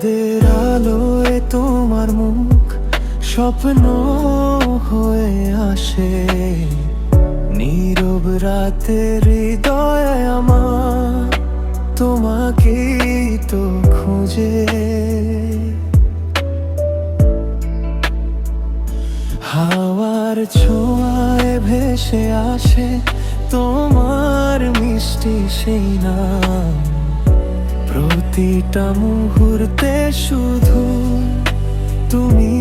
চাঁদের আলোয় তোমার মুখ স্বপ্ন হয়ে আসে, নীরব রাতের হৃদয় আমার তোমাকেই তো খুঁজে। হাওয়ার ছোঁয়ায় ভেসে আসে তোমার মিষ্টি সেই নাম, প্রতিটা মুহূর্তে শুধু তুমি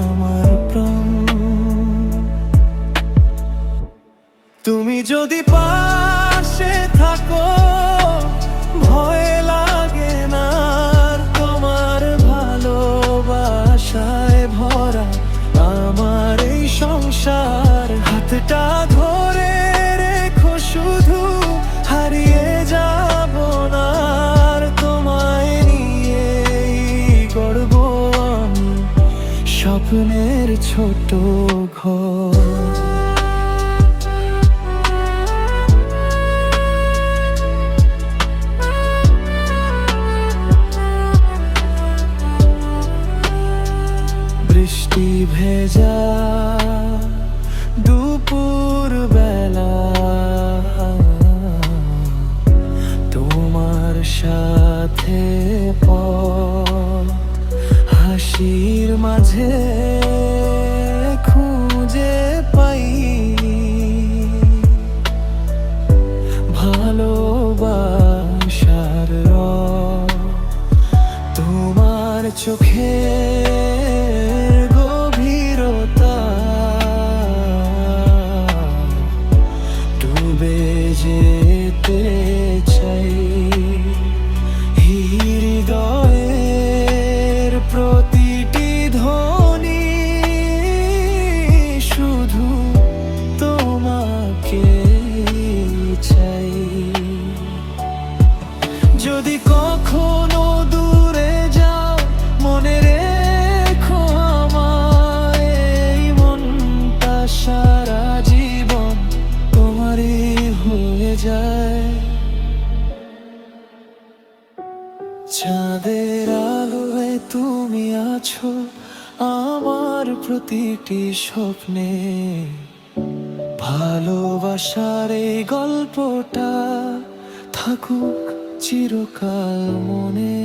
আমার প্রাণ। তুমি যদি পাশে থাকো ভয় লাগে না, আর তোমার ভালোবাসায় ভরা আমার এই সংসার। হাতটা ধরে রেখো শুধু, হারিয়ে যাব না, আর তোমায় নিয়েই গড়ব আমি স্বপ্নের ছোট ঘর। বৃষ্টি ভেজা দুপুর বেলা তোমার সাথে পথ হাসির মাঝে খুঁজে পাই ভালোবাসার রং। তোমার চোখে যেতে চাই হৃদয়ের প্রতিটি ধ্বনি শুধু তোমাকে চাই। যদি কখনো দূরে যাও মনে রেখো আমার এই মনটা সারা জীবন তোমারই হয়ে যায়। চাঁদের আলোয় তুমি আছো আমার প্রতিটি স্বপ্নে, ভালোবাসার এই গল্পটা থাকুক চিরকাল মনে।